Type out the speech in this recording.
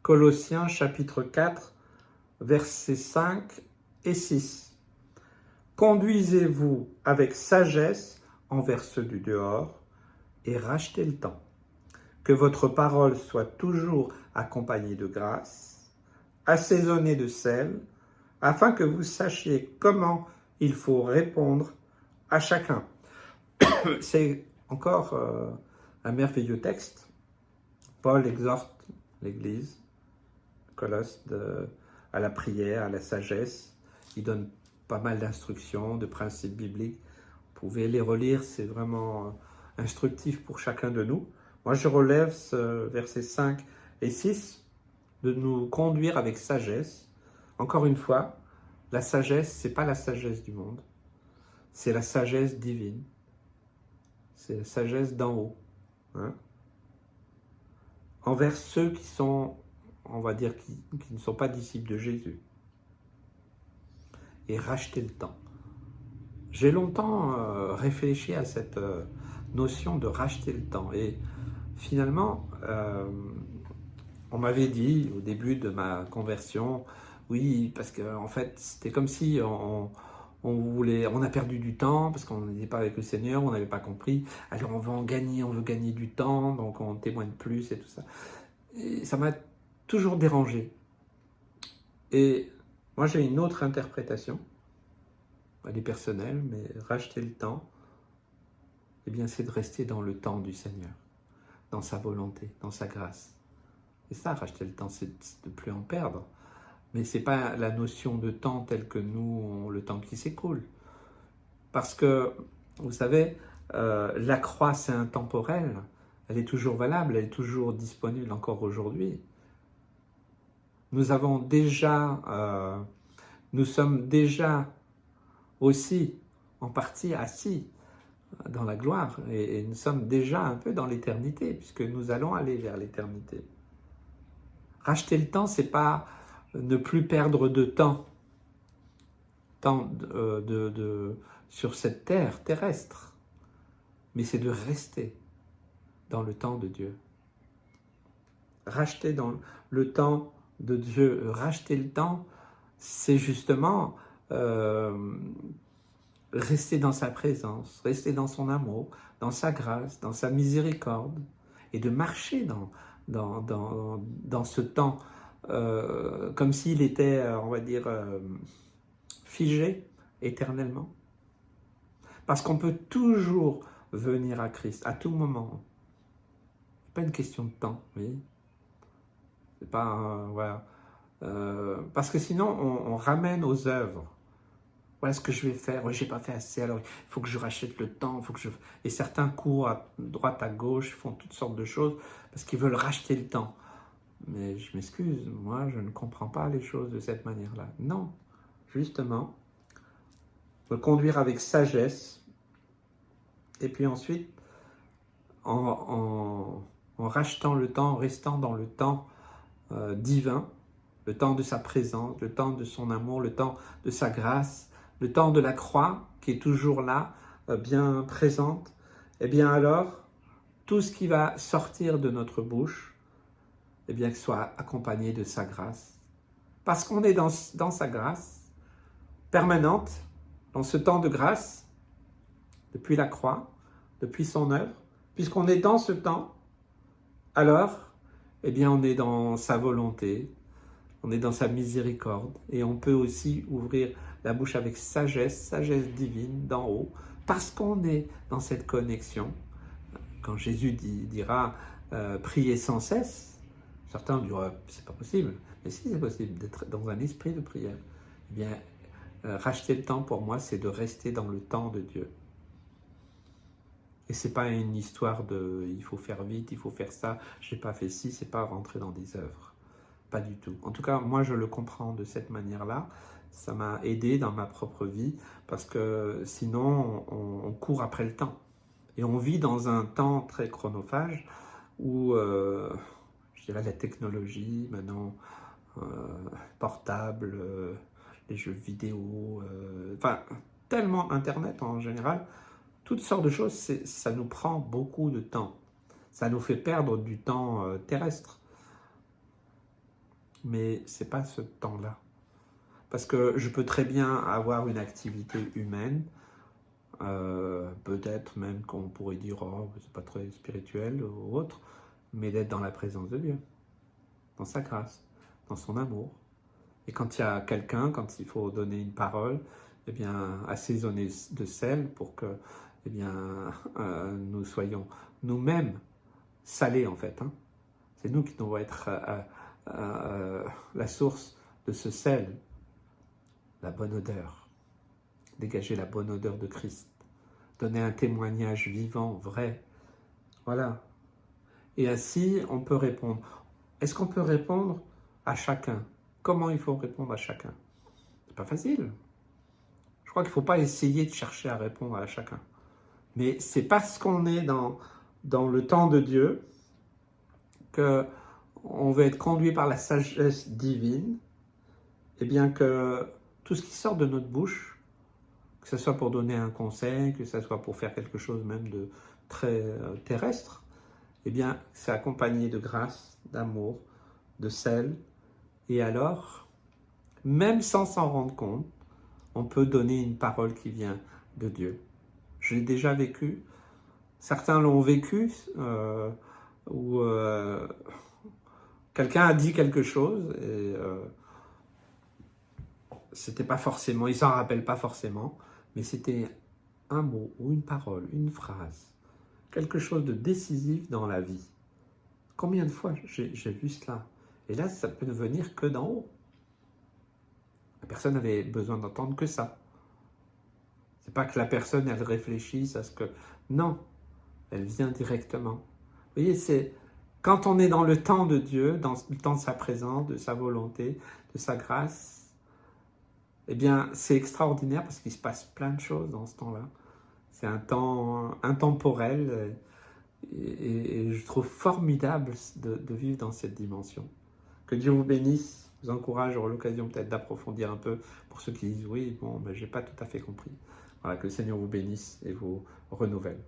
Colossiens chapitre 4, versets 5 et 6. Conduisez-vous avec sagesse envers ceux du dehors et rachetez le temps. Que votre parole soit toujours accompagnée de grâce, assaisonnée de sel, afin que vous sachiez comment il faut répondre à chacun. C'est encore un merveilleux texte. Paul exhorte l'Église, Colosse, à la prière, à la sagesse. Il donne pas mal d'instructions, de principes bibliques. Vous pouvez les relire, c'est vraiment instructif pour chacun de nous. Moi, je relève ce versets 5 et 6, de nous conduire avec sagesse. Encore une fois, la sagesse, ce n'est pas la sagesse du monde, c'est la sagesse divine. C'est la sagesse d'en haut. Hein? Envers ceux qui sont, on va dire, qui ne sont pas disciples de Jésus. Et racheter le temps. J'ai longtemps réfléchi à cette notion de racheter le temps. Et finalement, on m'avait dit au début de ma conversion, oui, parce qu'en fait, c'était comme si on a perdu du temps parce qu'on n'était pas avec le Seigneur, on n'avait pas compris. Alors on veut gagner du temps, donc on témoigne plus et tout ça. Et ça m'a toujours dérangé. Et moi, j'ai une autre interprétation. Elle est personnelle, mais racheter le temps, eh bien, c'est de rester dans le temps du Seigneur, dans sa volonté, dans sa grâce. Et ça, racheter le temps, c'est de ne plus en perdre. Mais ce n'est pas la notion de temps telle que nous, le temps qui s'écoule. Parce que, vous savez, la croix, c'est intemporel. Elle est toujours valable, elle est toujours disponible encore aujourd'hui. Nous sommes déjà aussi en partie assis dans la gloire et nous sommes déjà un peu dans l'éternité puisque nous allons aller vers l'éternité. Racheter le temps, c'est pas ne plus perdre de temps sur cette terre terrestre, mais c'est de rester dans le temps de Dieu. Racheter dans le temps de Dieu, racheter le temps, c'est justement rester dans sa présence, rester dans son amour, dans sa grâce, dans sa miséricorde, et de marcher dans ce temps comme s'il était, on va dire, figé éternellement. Parce qu'on peut toujours venir à Christ, à tout moment. C'est pas une question de temps, oui. C'est pas, voilà. Parce que sinon, on ramène aux œuvres. Voilà ce que je vais faire. Ouais, j'ai pas fait assez, alors il faut que je rachète le temps. Et certains courent à droite, à gauche, font toutes sortes de choses parce qu'ils veulent racheter le temps. Mais je m'excuse, moi, je ne comprends pas les choses de cette manière-là. Non, justement, me conduire avec sagesse, et puis ensuite, en rachetant le temps, en restant dans le temps divin, le temps de sa présence, le temps de son amour, le temps de sa grâce, le temps de la croix qui est toujours là, bien présente, et bien alors, tout ce qui va sortir de notre bouche, eh bien, que soit accompagné de sa grâce. Parce qu'on est dans sa grâce permanente, dans ce temps de grâce, depuis la croix, depuis son œuvre, puisqu'on est dans ce temps, alors, eh bien, on est dans sa volonté, on est dans sa miséricorde, et on peut aussi ouvrir la bouche avec sagesse, sagesse divine d'en haut, parce qu'on est dans cette connexion. Quand Jésus dira priez sans cesse, certains diront c'est pas possible, mais si c'est possible d'être dans un esprit de prière. Eh bien, racheter le temps pour moi, c'est de rester dans le temps de Dieu. Et c'est pas une histoire de il faut faire vite, il faut faire ça, j'ai pas fait ci, c'est pas rentrer dans des œuvres. Pas du tout. En tout cas, moi je le comprends de cette manière-là. Ça m'a aidé dans ma propre vie parce que sinon on court après le temps. Et on vit dans un temps très chronophage où je dirais la technologie, maintenant portable, les jeux vidéo, enfin tellement Internet en général, toutes sortes de choses, ça nous prend beaucoup de temps. Ça nous fait perdre du temps terrestre. mais c'est pas ce temps-là. Parce que je peux très bien avoir une activité humaine, peut-être même qu'on pourrait dire, oh, c'est pas très spirituel ou autre, mais d'être dans la présence de Dieu, dans sa grâce, dans son amour. Et quand il y a quelqu'un, quand il faut donner une parole, eh bien, assaisonner de sel pour que, eh bien, nous soyons nous-mêmes salés en fait. Hein. C'est nous qui devons être la source de ce sel, la bonne odeur, dégager la bonne odeur de Christ, donner un témoignage vivant, vrai. Voilà. Et ainsi, on peut répondre. Est-ce qu'on peut répondre à chacun? Comment il faut répondre à chacun? C'est pas facile. Je crois qu'il ne faut pas essayer de chercher à répondre à chacun. Mais c'est parce qu'on est dans le temps de Dieu qu'on veut être conduit par la sagesse divine, et bien que tout ce qui sort de notre bouche, que ce soit pour donner un conseil, que ce soit pour faire quelque chose même de très terrestre, eh bien c'est accompagné de grâce, d'amour, de sel, et alors, même sans s'en rendre compte, on peut donner une parole qui vient de Dieu. Je l'ai déjà vécu, certains l'ont vécu, où quelqu'un a dit quelque chose et c'était pas forcément, il s'en rappelle pas forcément, mais c'était un mot ou une parole, une phrase, quelque chose de décisif dans la vie. Combien de fois j'ai vu cela? Et là, ça peut ne venir que d'en haut. La personne avait besoin d'entendre que ça. C'est pas que la personne, elle réfléchisse à ce que... Non, elle vient directement. Vous voyez, c'est quand on est dans le temps de Dieu, dans le temps de sa présence, de sa volonté, de sa grâce, eh bien, c'est extraordinaire parce qu'il se passe plein de choses dans ce temps-là. C'est un temps intemporel et je trouve formidable de vivre dans cette dimension. Que Dieu vous bénisse. Je vous encourage, j'aurai l'occasion peut-être d'approfondir un peu pour ceux qui disent oui, bon, ben, j'ai pas tout à fait compris. Voilà, que le Seigneur vous bénisse et vous renouvelle.